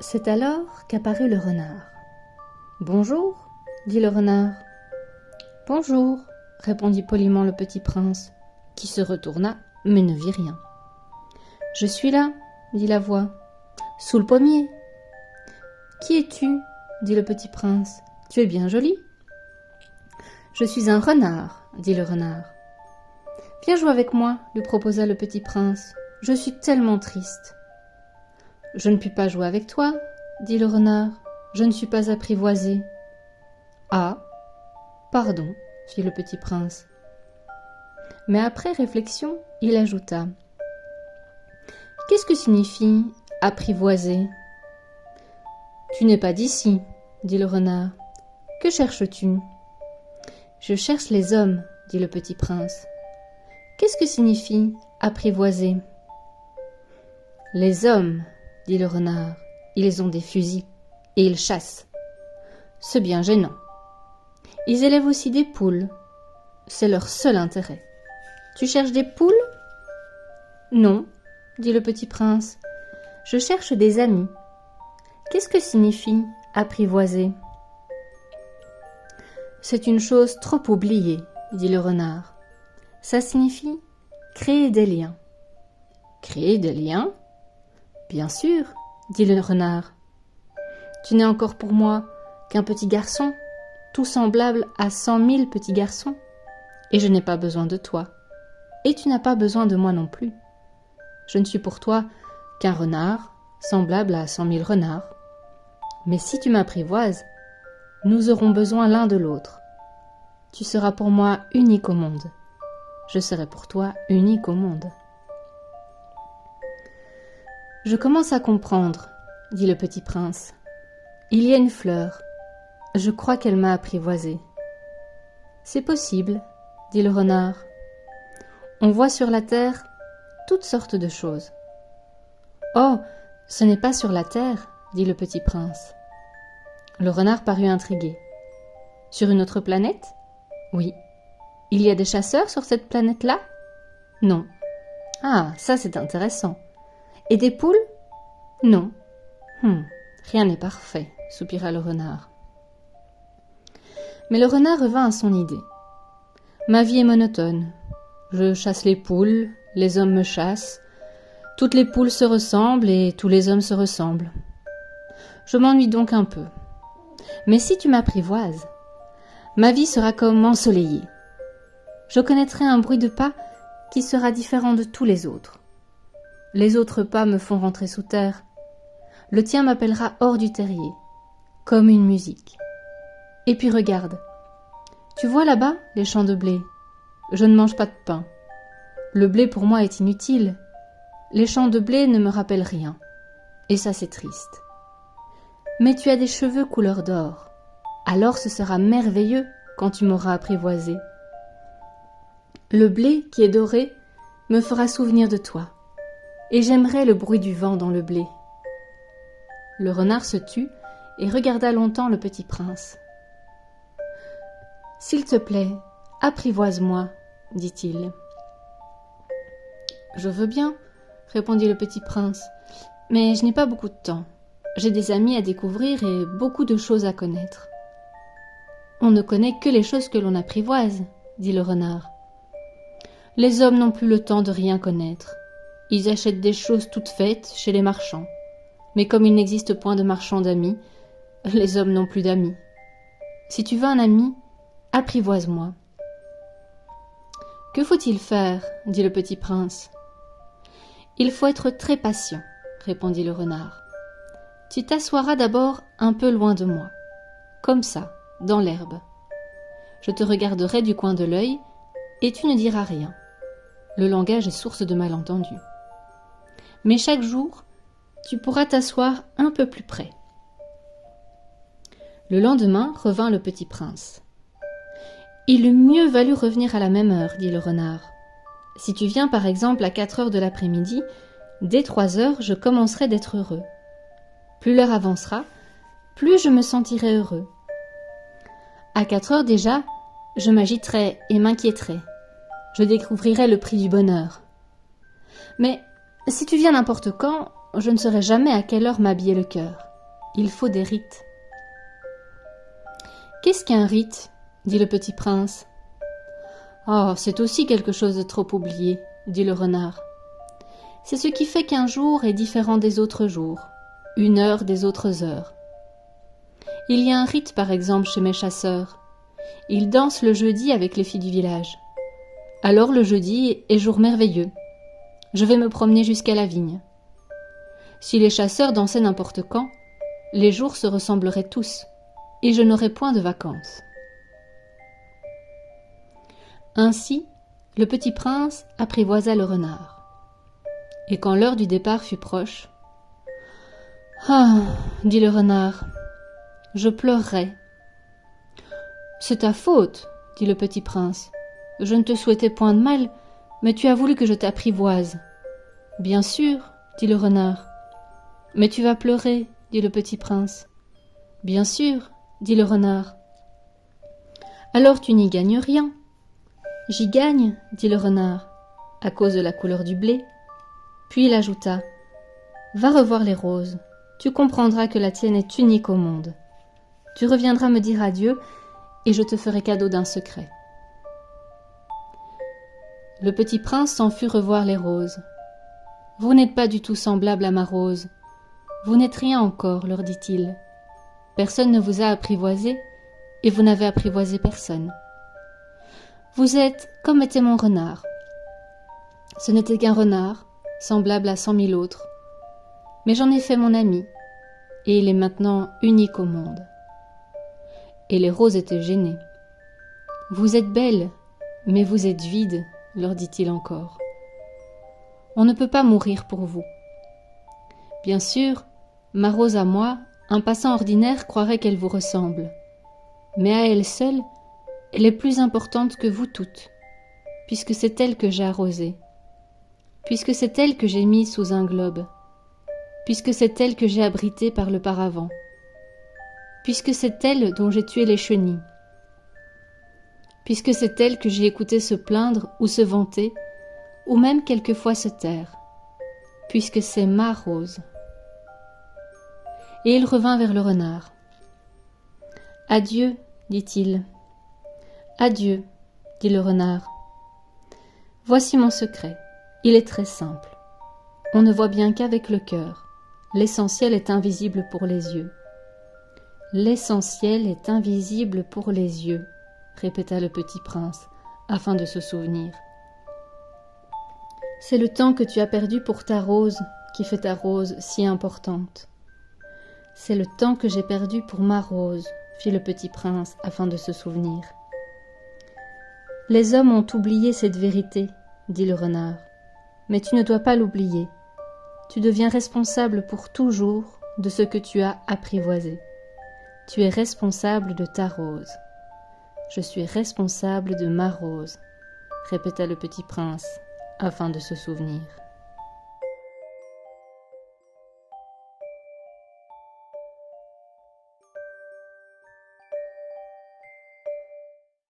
C'est alors qu'apparut le renard. « Bonjour, dit le renard. « Bonjour, répondit poliment le petit prince, qui se retourna, mais ne vit rien. « Je suis là, dit la voix, sous le pommier. »« Qui es-tu » dit le petit prince. « Tu es bien joli. »« Je suis un renard, dit le renard. »« Viens jouer avec moi, lui proposa le petit prince. Je suis tellement triste. »« Je ne puis pas jouer avec toi, dit le renard. Je ne suis pas apprivoisé. »« Ah, pardon, fit le petit prince. Mais après réflexion, il ajouta. « Qu'est-ce que signifie apprivoiser ?»« Tu n'es pas d'ici, dit le renard. Que cherches-tu ?»« Je cherche les hommes, dit le petit prince. Qu'est-ce que signifie apprivoiser ?»« Les hommes, dit le renard, ils ont des fusils et ils chassent. C'est bien gênant. Ils élèvent aussi des poules. C'est leur seul intérêt. Tu cherches des poules ? Non, dit le petit prince. Je cherche des amis. Qu'est-ce que signifie apprivoiser ? C'est une chose trop oubliée, dit le renard. Ça signifie créer des liens. Créer des liens ? Bien sûr, dit le renard. Tu n'es encore pour moi qu'un petit garçon, tout semblable à 100 000 petits garçons, et je n'ai pas besoin de toi, et tu n'as pas besoin de moi non plus. Je ne suis pour toi qu'un renard, semblable à 100 000 renards. Mais si tu m'apprivoises, nous aurons besoin l'un de l'autre. Tu seras pour moi unique au monde. Je serai pour toi unique au monde. Je commence à comprendre, dit le petit prince. Il y a une fleur. Je crois qu'elle m'a apprivoisé. C'est possible, dit le renard. On voit sur la terre toutes sortes de choses. Oh, ce n'est pas sur la terre, dit le petit prince. Le renard parut intrigué. Sur une autre planète ? Oui. Il y a des chasseurs sur cette planète-là ? Non. Ah, ça c'est intéressant. Et des poules ? Non. Rien n'est parfait, soupira le renard. Mais le renard revint à son idée. Ma vie est monotone. Je chasse les poules, les hommes me chassent. Toutes les poules se ressemblent et tous les hommes se ressemblent. Je m'ennuie donc un peu. Mais si tu m'apprivoises, ma vie sera comme ensoleillée. Je connaîtrai un bruit de pas qui sera différent de tous les autres. Les autres pas me font rentrer sous terre. Le tien m'appellera hors du terrier, comme une musique. Et puis regarde, tu vois là-bas les champs de blé. Je ne mange pas de pain. Le blé pour moi est inutile. Les champs de blé ne me rappellent rien. Et ça c'est triste. Mais tu as des cheveux couleur d'or. Alors ce sera merveilleux quand tu m'auras apprivoisé. Le blé qui est doré me fera souvenir de toi. Et j'aimerais le bruit du vent dans le blé. Le renard se tut et regarda longtemps le petit prince. « S'il te plaît, apprivoise-moi, dit-il. »« Je veux bien, répondit le petit prince, mais je n'ai pas beaucoup de temps. J'ai des amis à découvrir et beaucoup de choses à connaître. »« On ne connaît que les choses que l'on apprivoise, dit le renard. Les hommes n'ont plus le temps de rien connaître. Ils achètent des choses toutes faites chez les marchands. Mais comme il n'existe point de marchands d'amis, les hommes n'ont plus d'amis. Si tu veux un ami, apprivoise-moi. »« Que faut-il faire » dit le petit prince. « Il faut être très patient, répondit le renard. Tu t'assoiras d'abord un peu loin de moi, comme ça, dans l'herbe. Je te regarderai du coin de l'œil et tu ne diras rien. Le langage est source de malentendus. Mais chaque jour, tu pourras t'asseoir un peu plus près. » Le lendemain revint le petit prince. « Il eût mieux valu revenir à la même heure, dit le renard. Si tu viens par exemple à 4 heures de l'après-midi, dès 3 heures, je commencerai d'être heureux. Plus l'heure avancera, plus je me sentirai heureux. À 4 heures déjà, je m'agiterai et m'inquiéterai. Je découvrirai le prix du bonheur. Mais si tu viens n'importe quand, je ne saurai jamais à quelle heure m'habiller le cœur. Il faut des rites. Qu'est-ce qu'un rite ? Dit le petit prince. Oh, c'est aussi quelque chose de trop oublié, dit le renard. C'est ce qui fait qu'un jour est différent des autres jours, une heure des autres heures. Il y a un rite, par exemple, chez mes chasseurs. Ils dansent le jeudi avec les filles du village. Alors le jeudi est jour merveilleux. Je vais me promener jusqu'à la vigne. Si les chasseurs dansaient n'importe quand, les jours se ressembleraient tous, et je n'aurais point de vacances. Ainsi, le petit prince apprivoisa le renard. Et quand l'heure du départ fut proche, « Ah, dit le renard, je pleurerai. »« C'est ta faute, dit le petit prince. Je ne te souhaitais point de mal, mais tu as voulu que je t'apprivoise. »« Bien sûr, dit le renard. »« Mais tu vas pleurer, dit le petit prince. »« Bien sûr, dit le renard. »« Alors tu n'y gagnes rien. »« J'y gagne, dit le renard, à cause de la couleur du blé. » Puis il ajouta, « Va revoir les roses. Tu comprendras que la tienne est unique au monde. Tu reviendras me dire adieu, et je te ferai cadeau d'un secret. » Le petit prince s'en fut revoir les roses. « Vous n'êtes pas du tout semblable à ma rose. Vous n'êtes rien encore, leur dit-il. Personne ne vous a apprivoisé, et vous n'avez apprivoisé personne. Vous êtes comme était mon renard. Ce n'était qu'un renard, semblable à 100 000 autres. Mais j'en ai fait mon ami, et il est maintenant unique au monde. » Et les roses étaient gênées. « Vous êtes belles, mais vous êtes vides, leur dit-il encore. On ne peut pas mourir pour vous. Bien sûr, ma rose à moi, un passant ordinaire croirait qu'elle vous ressemble. Mais à elle seule, elle est plus importante que vous toutes, puisque c'est elle que j'ai arrosée, puisque c'est elle que j'ai mise sous un globe, puisque c'est elle que j'ai abritée par le paravent, puisque c'est elle dont j'ai tué les chenilles, puisque c'est elle que j'ai écouté se plaindre ou se vanter, ou même quelquefois se taire, puisque c'est ma rose. » Et il revint vers le renard. « Adieu, dit-il. « Adieu, dit le renard. Voici mon secret. Il est très simple. On ne voit bien qu'avec le cœur. L'essentiel est invisible pour les yeux. »« L'essentiel est invisible pour les yeux, » répéta le petit prince, afin de se souvenir. « C'est le temps que tu as perdu pour ta rose qui fait ta rose si importante. »« C'est le temps que j'ai perdu pour ma rose, » fit le petit prince, afin de se souvenir. « Les hommes ont oublié cette vérité, » dit le renard. « Mais tu ne dois pas l'oublier. Tu deviens responsable pour toujours de ce que tu as apprivoisé. Tu es responsable de ta rose. »« Je suis responsable de ma rose, » répéta le petit prince, afin de se souvenir.